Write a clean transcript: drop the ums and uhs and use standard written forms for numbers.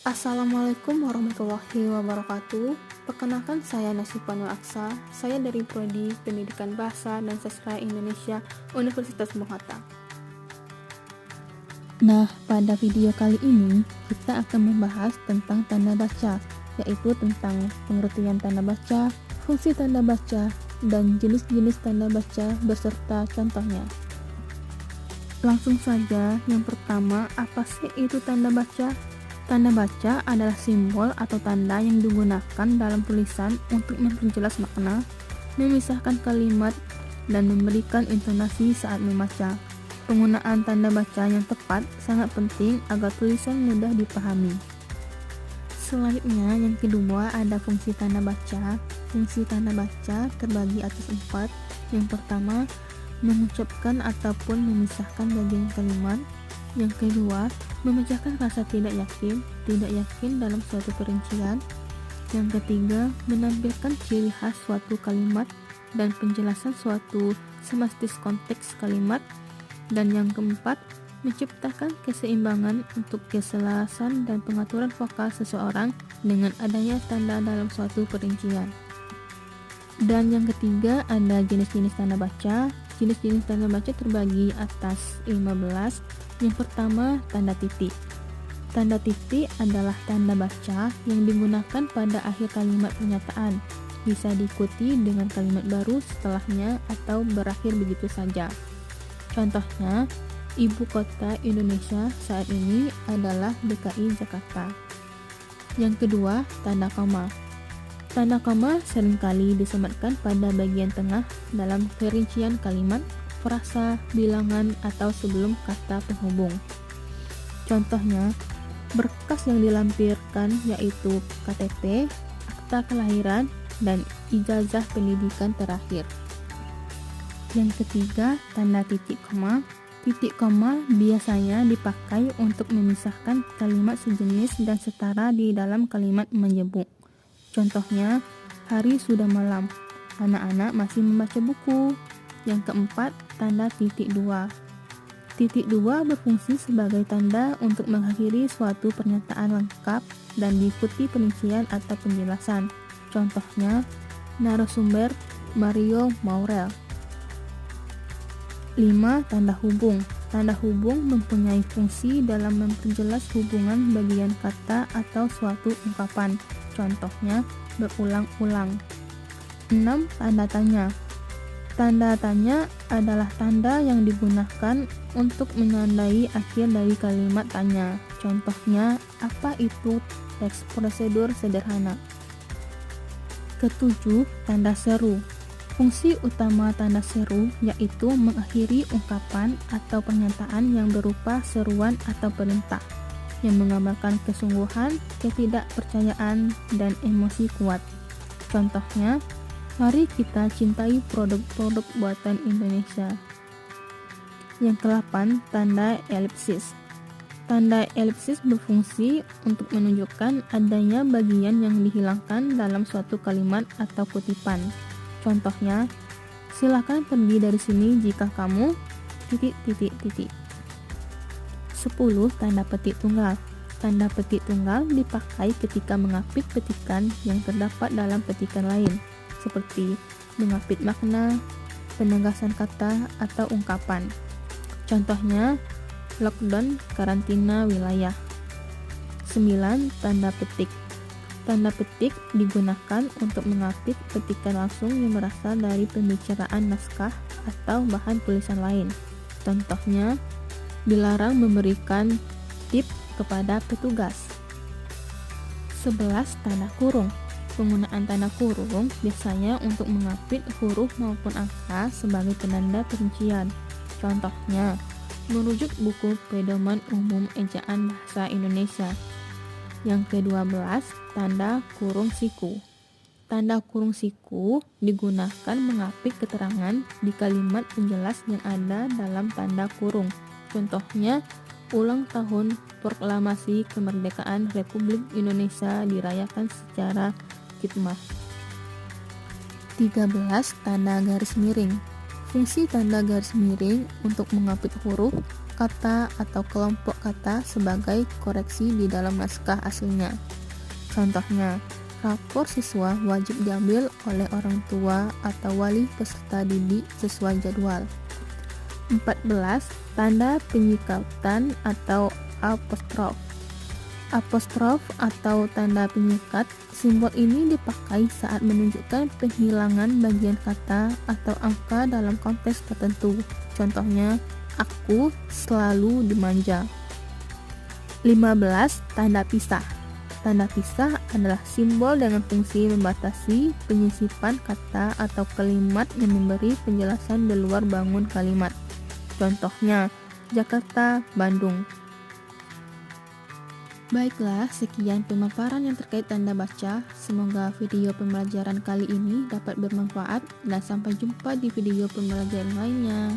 Assalamualaikum warahmatullahi wabarakatuh. Perkenalkan, saya Nasibanul Aksa. Saya dari Prodi Pendidikan Bahasa dan Sastra Indonesia Universitas Muhammad. Nah, pada video kali ini kita akan membahas tentang tanda baca, yaitu tentang pengertian tanda baca, fungsi tanda baca, dan jenis-jenis tanda baca beserta contohnya. Langsung saja, yang pertama, apa sih itu tanda baca? Tanda baca adalah simbol atau tanda yang digunakan dalam tulisan untuk memperjelas makna, memisahkan kalimat, dan memberikan intonasi saat membaca. Penggunaan tanda baca yang tepat sangat penting agar tulisan mudah dipahami. Selanjutnya, yang kedua ada fungsi tanda baca. Fungsi tanda baca terbagi atas 4. Yang pertama, mengucapkan ataupun memisahkan bagian kalimat. Yang kedua, memecahkan rasa tidak yakin dalam suatu perincian. Yang ketiga, menampilkan ciri khas suatu kalimat dan penjelasan suatu semastis konteks kalimat. Dan yang keempat, menciptakan keseimbangan untuk keselarasan dan pengaturan vokal seseorang dengan adanya tanda dalam suatu perincian. Dan yang ketiga, ada jenis-jenis tanda baca. Jenis-jenis tanda baca terbagi atas 15. Yang pertama, tanda titik. Tanda titik adalah tanda baca yang digunakan pada akhir kalimat pernyataan. Bisa diikuti dengan kalimat baru setelahnya atau berakhir begitu saja. Contohnya, ibu kota Indonesia saat ini adalah DKI Jakarta. Yang kedua, tanda koma. Tanda koma seringkali disematkan pada bagian tengah dalam perincian kalimat, frasa, bilangan, atau sebelum kata penghubung. Contohnya, berkas yang dilampirkan yaitu KTP, akta kelahiran, dan ijazah pendidikan terakhir. Yang ketiga, tanda titik koma. Titik koma biasanya dipakai untuk memisahkan kalimat sejenis dan setara di dalam kalimat menyebut. Contohnya, hari sudah malam, anak-anak masih membaca buku. Yang keempat, tanda titik 2. Titik 2 berfungsi sebagai tanda untuk mengakhiri suatu pernyataan lengkap dan diikuti perincian atau penjelasan. Contohnya, narasumber Mario Maurel. 5. Tanda hubung. Tanda hubung mempunyai fungsi dalam memperjelas hubungan bagian kata atau suatu ungkapan. Contohnya, berulang-ulang. 6. Tanda tanya. Tanda tanya adalah tanda yang digunakan untuk menandai akhir dari kalimat tanya. Contohnya, apa itu teks prosedur sederhana. Ketujuh, tanda seru. Fungsi utama tanda seru yaitu mengakhiri ungkapan atau pernyataan yang berupa seruan atau perintah, yang menggambarkan kesungguhan, ketidakpercayaan, dan emosi kuat. Contohnya, mari kita cintai produk-produk buatan Indonesia. Yang ke-8, tanda elipsis. Tanda elipsis berfungsi untuk menunjukkan adanya bagian yang dihilangkan dalam suatu kalimat atau kutipan. Contohnya, silakan pergi dari sini jika kamu ... 10. Tanda petik tunggal. Tanda petik tunggal dipakai ketika mengapit petikan yang terdapat dalam petikan lain, seperti mengapit makna, penegasan kata, atau ungkapan. Contohnya, lockdown, karantina wilayah. 9. Tanda petik. Tanda petik digunakan untuk mengapit petikan langsung yang berasal dari pembicaraan naskah atau bahan tulisan lain. Contohnya, dilarang memberikan tip kepada petugas. 11. Tanda kurung. Penggunaan tanda kurung biasanya untuk mengapit huruf maupun angka sebagai penanda perincian. Contohnya, merujuk buku Pedoman Umum Ejaan Bahasa Indonesia. Yang ke-12, tanda kurung siku. Tanda kurung siku digunakan mengapit keterangan di kalimat penjelas yang ada dalam tanda kurung. Contohnya, ulang tahun proklamasi kemerdekaan Republik Indonesia dirayakan secara khidmat. 13. Tanda garis miring. Fungsi tanda garis miring untuk mengapit huruf kata atau kelompok kata sebagai koreksi di dalam naskah aslinya. Contohnya, rapor siswa wajib diambil oleh orang tua atau wali peserta didik sesuai jadwal. 14. Tanda penyikatan atau apostrof. Apostrof atau tanda penyikat, simbol ini dipakai saat menunjukkan penghilangan bagian kata atau angka dalam konteks tertentu. Contohnya, aku selalu dimanja. 15. Tanda pisah. Tanda pisah adalah simbol dengan fungsi membatasi penyisipan kata atau kalimat yang memberi penjelasan di luar bangun kalimat. Contohnya, Jakarta, Bandung. Baiklah, sekian pemaparan yang terkait tanda baca. Semoga video pembelajaran kali ini dapat bermanfaat dan sampai jumpa di video pembelajaran lainnya.